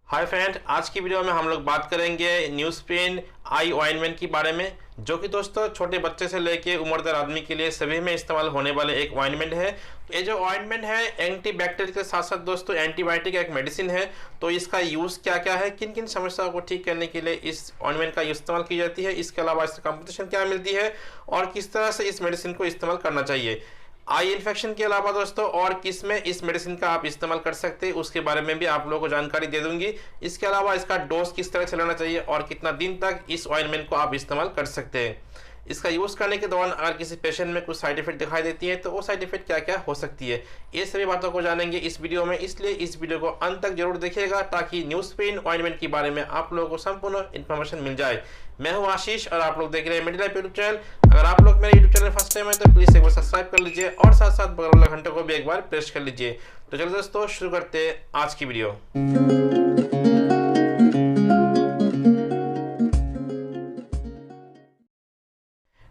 Hi friend, आज की video में हम लोग बात करेंगे न्यूस्प्रिन आई ऑइंटमेंट के बारे में, जो कि दोस्तों छोटे बच्चे से लेके उम्रदर आदमी के लिए सभी में इस्तेमाल होने वाले एक ऑइंटमेंट है। ये जो ऑइंटमेंट है एंटीबैक्टीरियल के साथ साथ दोस्तों एंटीबायोटिक एक मेडिसिन है। तो इसका यूज़ क्या क्या है, किन किन समस्याओं को ठीक करने के लिए इस ऑइंटमेंट का इस्तेमाल की जाती है, इसके अलावा इससे कंपटीशन क्या मिलती है और किस तरह से इस मेडिसिन को इस्तेमाल करना चाहिए। आई इन्फेक्शन के अलावा दोस्तों और किस में इस मेडिसिन का आप इस्तेमाल कर सकते हैं उसके बारे में भी आप लोगों को जानकारी दे दूंगी। इसके अलावा इसका डोज किस तरह से लेना चाहिए और कितना दिन तक इस ऑइंटमेंट को आप इस्तेमाल कर सकते हैं। इसका यूज़ करने के दौरान अगर किसी पेशेंट में कुछ साइड इफेक्ट दिखाई देती है तो वो साइड इफेक्ट क्या क्या हो सकती है, ये सभी बातों को जानेंगे इस वीडियो में। इसलिए इस वीडियो को अंत तक जरूर देखिएगा ताकि न्यूस्प्रिन ऑइंटमेंट के बारे में आप लोगों को संपूर्ण इन्फॉर्मेशन मिल जाए। मैं हूं आशीष और आप लोग देख रहे हैं मेडिलाइफ यूट्यूब चैनल। अगर आप लोग मेरे यूट्यूब चैनल फर्स्ट टाइम है तो प्लीज एक बार सब्सक्राइब कर लीजिए और साथ साथ बगल वाला घंटे को भी एक बार प्रेस कर लीजिए। तो चलिए दोस्तों शुरू करते हैं आज की वीडियो।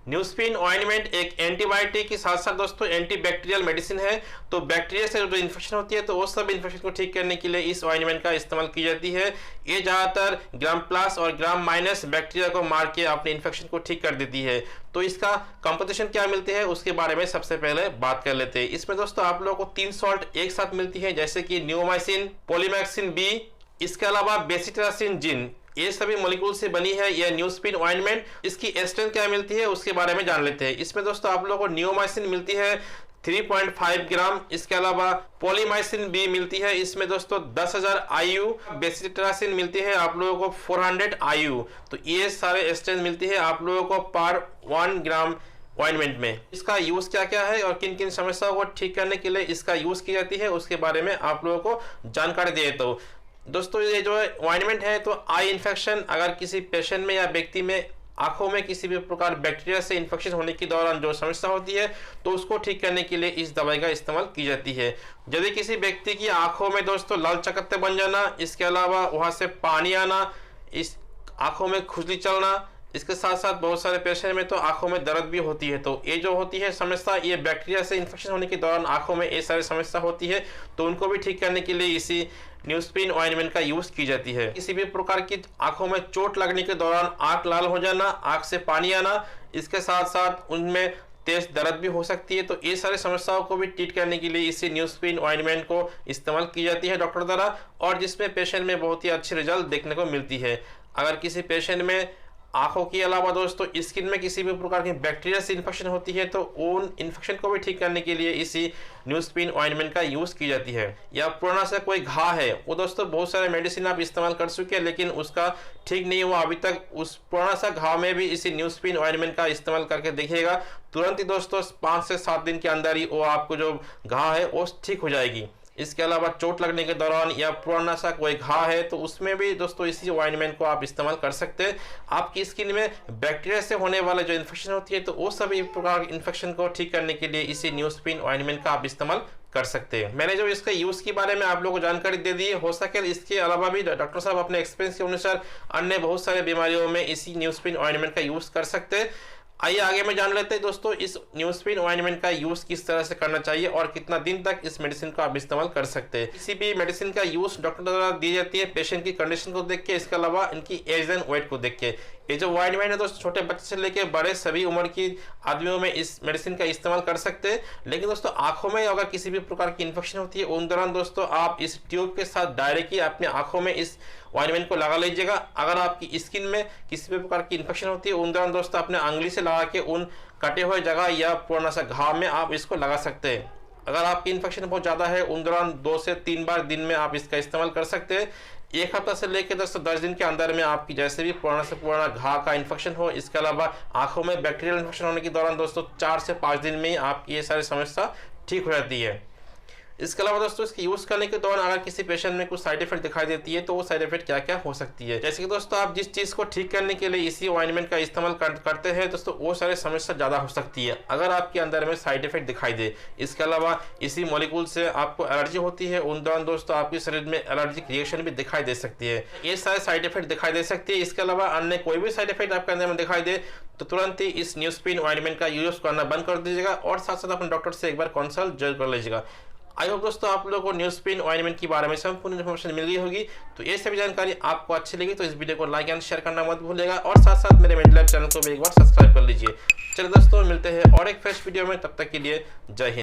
न्यूस्प्रिन ऑइंटमेंट एक एंटीबायोटिक के साथ साथ दोस्तों एंटीबैक्टीरियल मेडिसिन है। तो बैक्टीरिया से जो इन्फेक्शन होती है तो वो सब इन्फेक्शन को ठीक करने के लिए इस ऑइंटमेंट का इस्तेमाल की जाती है। ये ज़्यादातर ग्राम प्लस और ग्राम माइनस बैक्टीरिया को मार के अपने इन्फेक्शन को ठीक कर देती है। तो इसका कंपोजिशन क्या मिलती है उसके बारे में सबसे पहले बात कर लेते हैं। इसमें दोस्तों आप लोगों को 3 सॉल्ट एक साथ मिलती है, जैसे कि नियोमाइसिन, पॉलीमैक्सिन बी, इसके अलावा बेसिट्रासिन जिन, ये सभी मॉलिक्यूल से बनी है यह न्यूस्प्रिन ऑइंटमेंट। इसकी स्ट्रेंथ क्या मिलती है उसके बारे में जान लेते हैं। इसमें दोस्तों आप लोगों को नियोमाइसिन मिलती है 3.5 ग्राम, इसके अलावा पॉलीमाइसिन बी मिलती है इसमें दोस्तों 10,000 IU, बेसिट्रासिन मिलती है आप लोगों को 400 IU। तो ये सारे स्ट्रेंथ मिलती है आप लोगों को पर 1 ग्राम ऑइंटमेंट में। इसका यूज क्या क्या है और किन किन समस्याओं को ठीक करने के लिए इसका यूज की जाती है उसके बारे में आप लोगों को जानकारी दे देता हूँ। दोस्तों ये जो ऑइंटमेंट है तो आई इन्फेक्शन अगर किसी पेशेंट में या व्यक्ति में आंखों में किसी भी प्रकार बैक्टीरिया से इन्फेक्शन होने के दौरान जो समस्या होती है तो उसको ठीक करने के लिए इस दवाई का इस्तेमाल की जाती है। यदि किसी व्यक्ति की आंखों में दोस्तों लाल चकत्ते बन जाना, इसके अलावा वहाँ से पानी आना, इस आंखों में खुजली चलना, इसके साथ साथ बहुत सारे पेशेंट में तो आंखों में दर्द भी होती है। तो ये जो होती है समस्या, ये बैक्टीरिया से इन्फेक्शन होने के दौरान आंखों में ये सारी समस्या होती है। तो उनको भी ठीक करने के लिए इसी न्यूस्प्रिन ऑइंटमेंट का यूज की जाती है। किसी भी प्रकार की आंखों में चोट लगने के दौरान आंख लाल हो जाना, आंख से पानी आना, इसके साथ साथ उनमें तेज दर्द भी हो सकती है। तो ये सारी समस्याओं को भी ट्रीट करने के लिए इसी न्यूस्प्रिन ऑइंटमेंट को इस्तेमाल की जाती है डॉक्टर द्वारा, और जिसमें पेशेंट में बहुत ही अच्छी रिजल्ट देखने को मिलती है। अगर किसी पेशेंट में आंखों के अलावा दोस्तों स्किन में किसी भी प्रकार की बैक्टीरिया से इन्फेक्शन होती है तो उन इन्फेक्शन को भी ठीक करने के लिए इसी न्यूस्प्रिन ऑइंटमेंट का यूज की जाती है। या पुराना सा कोई घाव है, वो दोस्तों बहुत सारे मेडिसिन आप इस्तेमाल कर चुके हैं लेकिन उसका ठीक नहीं हुआ अभी तक, उस पुराना सा घाव में भी इसी न्यूस्प्रिन ऑइंटमेंट का इस्तेमाल करके देखिएगा, तुरंत ही दोस्तों 5 से 7 दिन के अंदर ही वो आपको जो घाव है वो ठीक हो जाएगी। इसके अलावा चोट लगने के दौरान या पुराना सा कोई घाव है तो उसमें भी दोस्तों इसी ऑइंटमेंट को आप इस्तेमाल कर सकते हैं। आपकी स्किन में बैक्टीरिया से होने वाले जो इन्फेक्शन होती है तो वो सभी प्रकार के इन्फेक्शन को ठीक करने के लिए इसी न्यूस्प्रिन ऑइंटमेंट का आप इस्तेमाल कर सकते हैं। मैंने जो इसका यूज के बारे में आप लोगों को जानकारी दे दी, हो सके इसके अलावा भी डॉक्टर साहब अपने एक्सपीरियंस के अनुसार अन्य बहुत सारे बीमारियों में इसी न्यूस्प्रिन ऑइंटमेंट का यूज कर सकते हैं। आइए आगे में जान लेते हैं दोस्तों इस न्यूस्प्रिन ऑइंटमेंट का यूज किस तरह से करना चाहिए और कितना दिन तक इस मेडिसिन को आप इस्तेमाल कर सकते हैं। किसी भी मेडिसिन का यूज डॉक्टर द्वारा दी जाती है पेशेंट की कंडीशन को देख के, इसके अलावा इनकी एज एंड वेट को देख के। ये जो ऑइंटमेंट है दोस्तों छोटे बच्चे से लेकर बड़े सभी उम्र की आदमियों में इस मेडिसिन का इस्तेमाल कर सकते हैं। लेकिन दोस्तों आंखों में अगर किसी भी प्रकार की इन्फेक्शन होती है उन दौरान दोस्तों आप इस ट्यूब के साथ डायरेक्टली अपने आंखों में इस ऑइंटमेंट को लगा लीजिएगा। अगर आपकी स्किन में किसी भी प्रकार की इन्फेक्शन होती है उन दौरान दोस्तों अपने अंगुली से लगा के उन कटे हुए जगह या पुराना सा घाव में आप इसको लगा सकते हैं। अगर आपकी इन्फेक्शन बहुत ज़्यादा है उन दौरान 2 से 3 बार दिन में आप इसका इस्तेमाल कर सकते हैं। 1 हफ्ता से लेकर दोस्तों 10 दिन के अंदर में आपकी जैसे भी पुराना से पुराना घाव का इन्फेक्शन हो, इसके अलावा आंखों में बैक्टीरियल इन्फेक्शन होने के दौरान दोस्तों 4 से 5 दिन में ही आपकी ये सारी समस्या ठीक हो जाती है। इसके अलावा दोस्तों इसके यूज करने के दौरान अगर किसी पेशेंट में कुछ साइड इफेक्ट दिखाई देती है तो वो साइड इफेक्ट क्या क्या हो सकती है, जैसे कि दोस्तों आप जिस चीज को ठीक करने के लिए इसी ऑइंटमेंट का इस्तेमाल करते हैं दोस्तों वो सारे समस्या ज्यादा हो सकती है अगर आपके अंदर में साइड इफेक्ट दिखाई दे। इसके अलावा इसी मॉलिक्यूल से आपको एलर्जी होती है उन दौरान दोस्तों आपके शरीर में एलर्जिक रिएक्शन भी दिखाई दे सकती है, ये सारे साइड इफेक्ट दिखाई दे सकती है। इसके अलावा अन्य कोई भी साइड इफेक्ट आपके अंदर में दिखाई दे तो तुरंत ही इस न्यूस्प्रिन ऑइंटमेंट का यूज करना बंद कर दीजिएगा और साथ साथ अपने डॉक्टर से एक बार कंसल्ट जरूर कर लीजिएगा। आई होप दोस्तों आप लोगों को न्यूस्पिन ऑइंटमेंट के बारे में संपूर्ण इन्फॉर्मेशन मिल गई होगी। तो ये सभी जानकारी आपको अच्छी लगी तो इस वीडियो को लाइक एंड शेयर करना मत भूलिएगा, और साथ साथ मेरे मेडिलाइफ चैनल को भी एक बार सब्सक्राइब कर लीजिए। चलिए दोस्तों मिलते हैं और एक फ्रेश वीडियो में, तब तक के लिए जय हिंद।